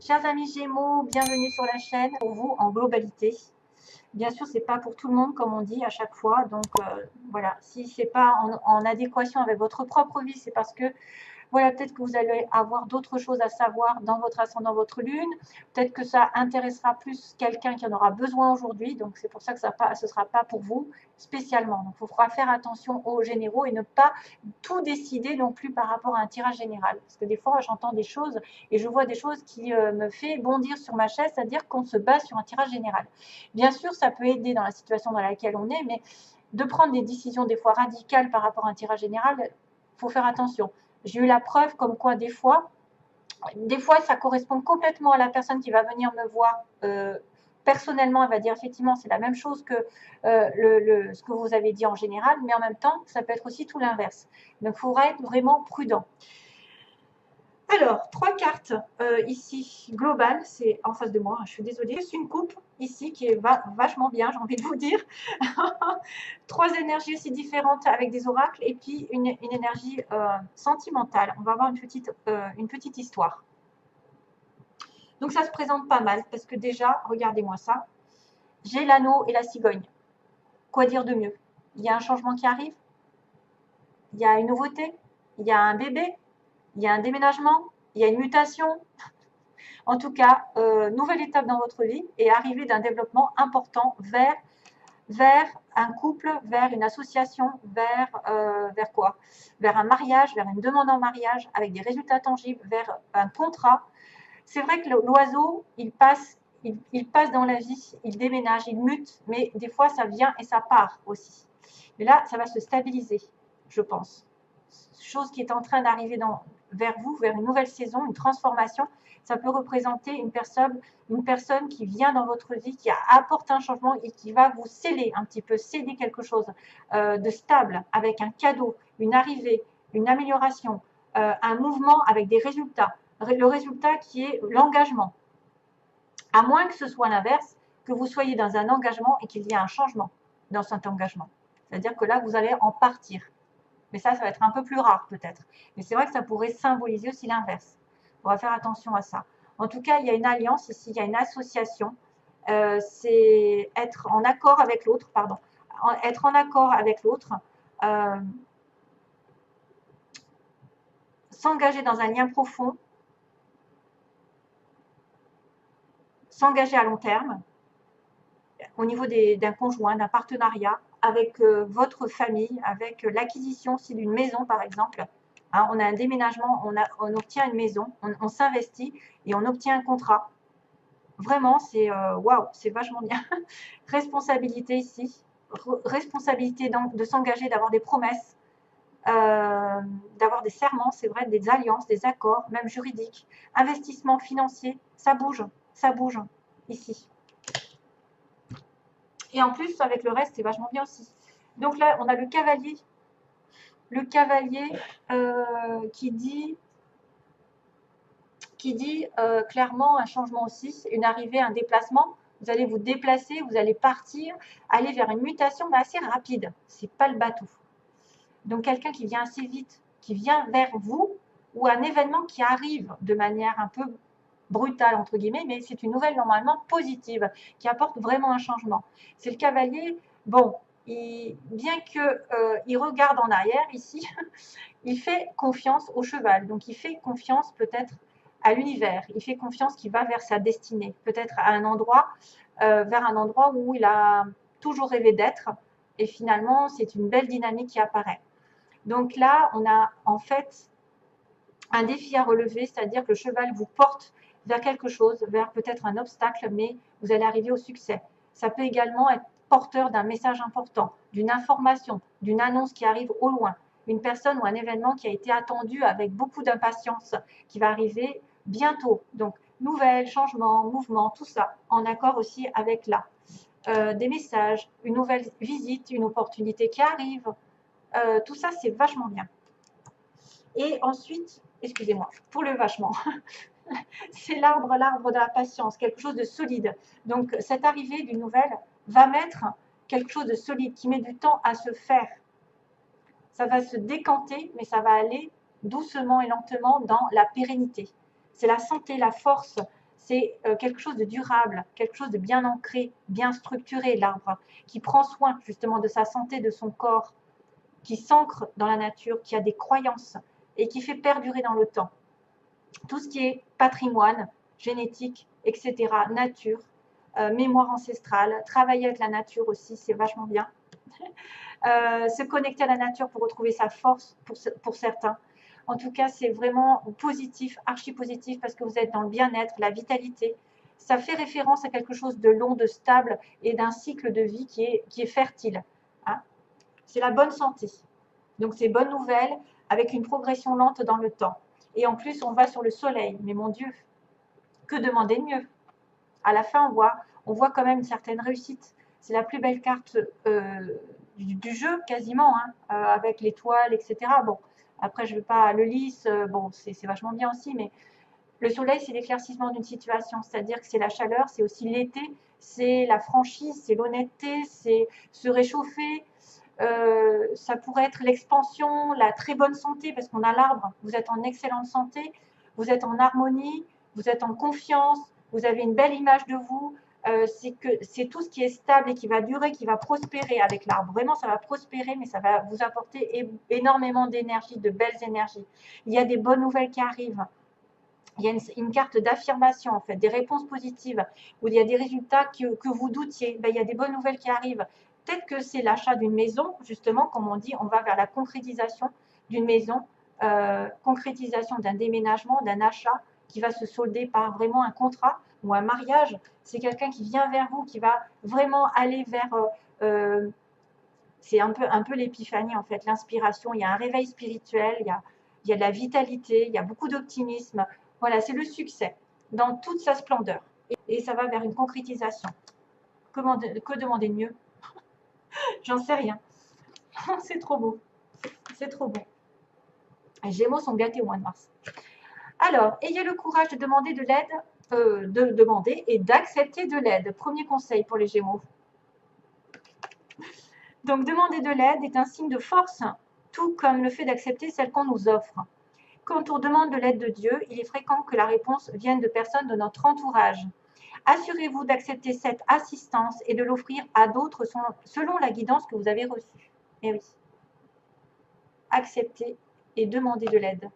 Chers amis Gémeaux, bienvenue sur la chaîne pour vous en globalité. Bien sûr, c'est pas pour tout le monde comme on dit à chaque fois. Donc voilà, si c'est pas en adéquation avec votre propre vie, c'est parce que voilà, peut-être que vous allez avoir d'autres choses à savoir dans votre ascendant, votre lune. Peut-être que ça intéressera plus quelqu'un qui en aura besoin aujourd'hui. Donc, c'est pour ça que ce ne sera pas pour vous spécialement. Donc, il faudra faire attention aux généraux et ne pas tout décider non plus par rapport à un tirage général. Parce que des fois, j'entends des choses et je vois des choses qui me fait bondir sur ma chaise, c'est-à-dire qu'on se base sur un tirage général. Bien sûr, ça peut aider dans la situation dans laquelle on est, mais de prendre des décisions des fois radicales par rapport à un tirage général, il faut faire attention. J'ai eu la preuve comme quoi des fois, ça correspond complètement à la personne qui va venir me voir personnellement. Elle va dire effectivement c'est la même chose que ce que vous avez dit en général, mais en même temps, ça peut être aussi tout l'inverse. Donc, il faudra être vraiment prudent. Alors, 3 cartes ici, globales, c'est en face de moi, je suis désolée. C'est une coupe ici qui est vachement bien, j'ai envie de vous dire. 3 énergies aussi différentes avec des oracles et puis une énergie sentimentale. On va avoir une petite histoire. Donc ça se présente pas mal parce que déjà, regardez-moi ça. J'ai l'anneau et la cigogne. Quoi dire de mieux? Il y a un changement qui arrive, il y a une nouveauté, il y a un bébé, il y a un déménagement, il y a une mutation. En tout cas, nouvelle étape dans votre vie et arrivée d'un développement important vers un couple, vers une association, vers quoi? Vers un mariage, vers une demande en mariage avec des résultats tangibles, vers un contrat. C'est vrai que l'oiseau, il passe dans la vie, il déménage, il mute, mais des fois ça vient et ça part aussi. Mais là, ça va se stabiliser, je pense. Chose qui est en train d'arriver vers vous, vers une nouvelle saison, une transformation. Ça peut représenter une personne qui vient dans votre vie, qui apporte un changement et qui va vous sceller un petit peu, céder quelque chose de stable, avec un cadeau, une arrivée, une amélioration, un mouvement avec des résultats. Le résultat qui est l'engagement. À moins que ce soit l'inverse, que vous soyez dans un engagement et qu'il y ait un changement dans cet engagement. C'est-à-dire que là, vous allez en partir. Mais ça va être un peu plus rare peut-être. Mais c'est vrai que ça pourrait symboliser aussi l'inverse. On va faire attention à ça. En tout cas, il y a une alliance ici, il y a une association. C'est être en accord avec l'autre, pardon. Être en accord avec l'autre. S'engager dans un lien profond. S'engager à long terme. Au niveau d'un conjoint, d'un partenariat, avec votre famille, avec l'acquisition aussi d'une maison par exemple. Hein, on a un déménagement, on obtient une maison, on s'investit et on obtient un contrat. Vraiment, c'est waouh, c'est vachement bien. Responsabilité ici, responsabilité donc de s'engager, d'avoir des promesses, d'avoir des serments, c'est vrai, des alliances, des accords, même juridiques. Investissement financier, ça bouge ici. Et en plus, avec le reste, c'est vachement bien aussi. Donc là, on a le cavalier. Le cavalier qui dit clairement un changement aussi, une arrivée, un déplacement. Vous allez vous déplacer, vous allez partir, aller vers une mutation, mais assez rapide. C'est pas le bateau. Donc quelqu'un qui vient assez vite, qui vient vers vous, ou un événement qui arrive de manière un peu brutale, entre guillemets, mais c'est une nouvelle normalement positive, qui apporte vraiment un changement. C'est le cavalier, bon, bien qu'il regarde en arrière ici, il fait confiance au cheval, donc il fait confiance peut-être à l'univers, il fait confiance qu'il va vers sa destinée, peut-être à un endroit, vers un endroit où il a toujours rêvé d'être, et finalement c'est une belle dynamique qui apparaît. Donc là, on a en fait un défi à relever, c'est-à-dire que le cheval vous porte vers quelque chose, vers peut-être un obstacle, mais vous allez arriver au succès. Ça peut également être porteur d'un message important, d'une information, d'une annonce qui arrive au loin, une personne ou un événement qui a été attendu avec beaucoup d'impatience, qui va arriver bientôt. Donc, nouvelles, changements, mouvements, tout ça, en accord aussi avec là. Des messages, une nouvelle visite, une opportunité qui arrive, tout ça, c'est vachement bien. Et ensuite, excusez-moi, pour le vachement, c'est l'arbre de la patience, quelque chose de solide. Donc, cette arrivée d'une nouvelle va mettre quelque chose de solide, qui met du temps à se faire. Ça va se décanter, mais ça va aller doucement et lentement dans la pérennité. C'est la santé, la force, c'est quelque chose de durable, quelque chose de bien ancré, bien structuré, l'arbre, qui prend soin justement de sa santé, de son corps, qui s'ancre dans la nature, qui a des croyances et qui fait perdurer dans le temps. Tout ce qui est patrimoine, génétique, etc., nature, mémoire ancestrale, travailler avec la nature aussi, c'est vachement bien. Se connecter à la nature pour retrouver sa force pour certains. En tout cas, c'est vraiment positif, archi positif, parce que vous êtes dans le bien-être, la vitalité. Ça fait référence à quelque chose de long, de stable et d'un cycle de vie qui est fertile. Hein. C'est la bonne santé. Donc, c'est bonne nouvelle avec une progression lente dans le temps. Et en plus, on va sur le soleil. Mais mon Dieu, que demander de mieux? À la fin, on voit quand même une certaine réussite. C'est la plus belle carte du jeu, quasiment, hein, avec l'étoile, etc. Bon, après, je ne veux pas le lys, bon, c'est vachement bien aussi, mais le soleil, c'est l'éclaircissement d'une situation, c'est-à-dire que c'est la chaleur, c'est aussi l'été, c'est la franchise, c'est l'honnêteté, c'est se réchauffer, ça pourrait être l'expansion, la très bonne santé, parce qu'on a l'arbre, vous êtes en excellente santé, vous êtes en harmonie, vous êtes en confiance, vous avez une belle image de vous, c'est tout ce qui est stable et qui va durer, qui va prospérer avec l'arbre. Vraiment, ça va prospérer, mais ça va vous apporter énormément d'énergie, de belles énergies. Il y a des bonnes nouvelles qui arrivent. Il y a une carte d'affirmation, en fait, des réponses positives, où il y a des résultats que vous doutiez. Ben, il y a des bonnes nouvelles qui arrivent. Peut-être que c'est l'achat d'une maison, justement, comme on dit, on va vers la concrétisation d'une maison, concrétisation d'un déménagement, d'un achat qui va se solder par vraiment un contrat ou un mariage. C'est quelqu'un qui vient vers vous, qui va vraiment aller vers... c'est un peu l'épiphanie, en fait, l'inspiration. Il y a un réveil spirituel, il y a de la vitalité, il y a beaucoup d'optimisme. Voilà, c'est le succès dans toute sa splendeur. Et ça va vers une concrétisation. Que demander de mieux? J'en sais rien. C'est trop beau. C'est trop beau. Les Gémeaux sont gâtés au mois de mars. Alors, ayez le courage de demander de l'aide, de demander et d'accepter de l'aide. Premier conseil pour les Gémeaux. Donc, demander de l'aide est un signe de force, tout comme le fait d'accepter celle qu'on nous offre. Quand on demande de l'aide de Dieu, il est fréquent que la réponse vienne de personnes de notre entourage. Assurez-vous d'accepter cette assistance et de l'offrir à d'autres selon la guidance que vous avez reçue. Eh oui. Acceptez et demandez de l'aide.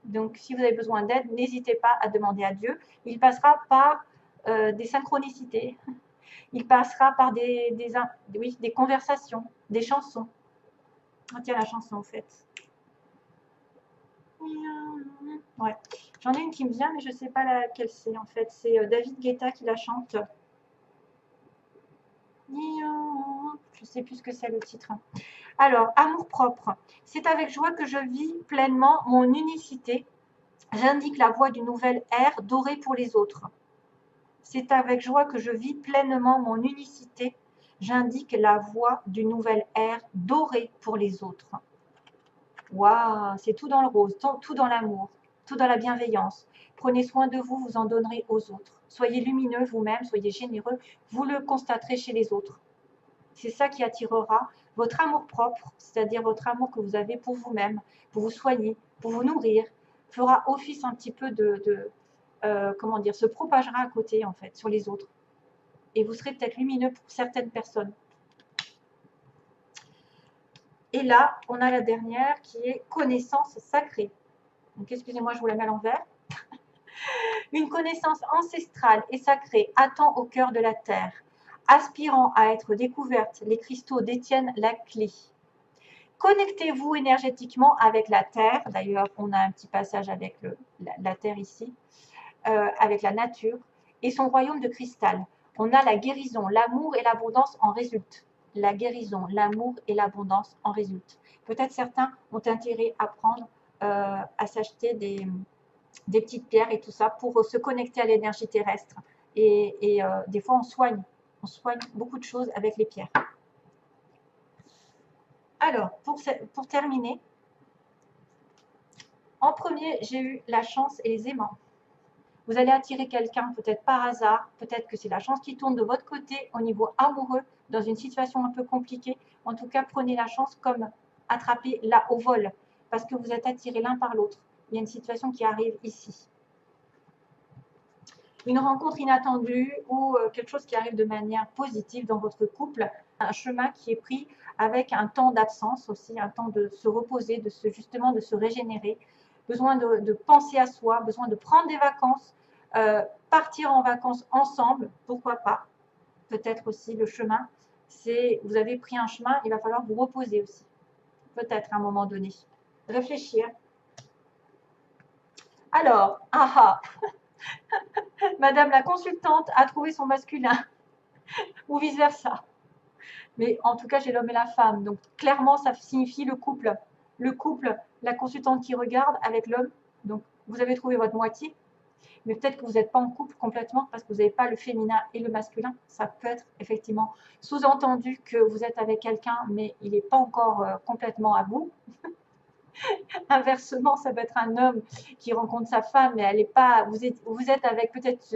Donc, si vous avez besoin d'aide, n'hésitez pas à demander à Dieu. Il passera par des synchronicités. Il passera par des conversations, des chansons. Oh, tiens, la chanson, en fait. Ouais. J'en ai une qui me vient, mais je ne sais pas laquelle c'est, en fait. C'est David Guetta qui la chante. Je ne sais plus ce que c'est le titre. Alors, amour propre. C'est avec joie que je vis pleinement mon unicité. J'indique la voie d'une nouvelle ère dorée pour les autres. C'est avec joie que je vis pleinement mon unicité. J'indique la voie d'une nouvelle ère dorée pour les autres. Waouh, c'est tout dans le rose, tout dans l'amour, tout dans la bienveillance. Prenez soin de vous, vous en donnerez aux autres. Soyez lumineux vous-même, soyez généreux, vous le constaterez chez les autres. C'est ça qui attirera votre amour propre, c'est-à-dire votre amour que vous avez pour vous-même, pour vous soigner, pour vous nourrir, fera office un petit peu comment dire, se propagera à côté, en fait, sur les autres. Et vous serez peut-être lumineux pour certaines personnes. Et là, on a la dernière qui est connaissance sacrée. Donc, excusez-moi, je vous la mets à l'envers. Une connaissance ancestrale et sacrée attend au cœur de la terre. Aspirant à être découverte, les cristaux détiennent la clé. Connectez-vous énergétiquement avec la terre. D'ailleurs, on a un petit passage avec la terre ici, avec la nature et son royaume de cristal. On a la guérison, l'amour et l'abondance en résultent. La guérison, l'amour et l'abondance en résultent. Peut-être certains ont intérêt à prendre, à s'acheter des petites pierres et tout ça pour se connecter à l'énergie terrestre. Et des fois, on soigne beaucoup de choses avec les pierres. Alors, pour terminer, en premier, j'ai eu la chance et les aimants. Vous allez attirer quelqu'un peut-être par hasard, peut-être que c'est la chance qui tourne de votre côté au niveau amoureux, dans une situation un peu compliquée. En tout cas, prenez la chance comme attraper là au vol, parce que vous êtes attirés l'un par l'autre. Il y a une situation qui arrive ici. une rencontre inattendue ou quelque chose qui arrive de manière positive dans votre couple. Un chemin qui est pris avec un temps d'absence aussi, un temps de se reposer, justement de se régénérer, besoin de penser à soi, besoin de prendre des vacances, partir en vacances ensemble, pourquoi pas. Peut-être aussi le chemin, c'est vous avez pris un chemin, il va falloir vous reposer aussi. Peut-être à un moment donné. Réfléchir. Alors, Madame la consultante a trouvé son masculin, ou vice-versa. Mais en tout cas, j'ai l'homme et la femme. Donc, clairement, ça signifie le couple. Le couple, la consultante qui regarde avec l'homme. Donc, vous avez trouvé votre moitié. Mais peut-être que vous n'êtes pas en couple complètement parce que vous n'avez pas le féminin et le masculin. Ça peut être effectivement sous-entendu que vous êtes avec quelqu'un, mais il n'est pas encore complètement à bout. Inversement, ça peut être un homme qui rencontre sa femme, mais elle n'est pas. Vous êtes avec peut-être.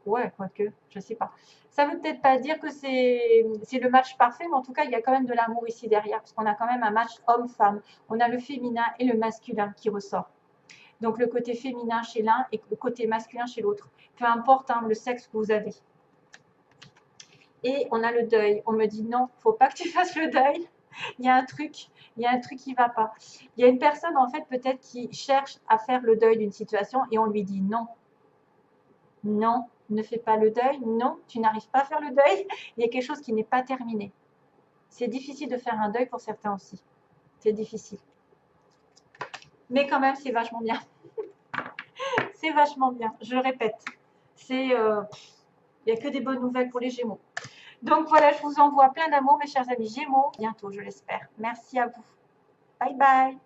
Ouais, quoique, je ne sais pas. Ça ne veut peut-être pas dire que c'est le match parfait, mais en tout cas, il y a quand même de l'amour ici derrière, parce qu'on a quand même un match homme-femme. On a le féminin et le masculin qui ressort. Donc le côté féminin chez l'un et le côté masculin chez l'autre. Peu importe le sexe que vous avez. Et on a le deuil. On me dit non, il ne faut pas que tu fasses le deuil. Il y a un truc qui ne va pas. Il y a une personne en fait peut-être qui cherche à faire le deuil d'une situation et on lui dit non. Non, ne fais pas le deuil. Non, tu n'arrives pas à faire le deuil. Il y a quelque chose qui n'est pas terminé. C'est difficile de faire un deuil pour certains aussi. C'est difficile. Mais quand même, c'est vachement bien. C'est vachement bien, je le répète. Il n'y a que des bonnes nouvelles pour les Gémeaux. Donc voilà, je vous envoie plein d'amour, mes chers amis Gémeaux. Bientôt, je l'espère. Merci à vous. Bye bye.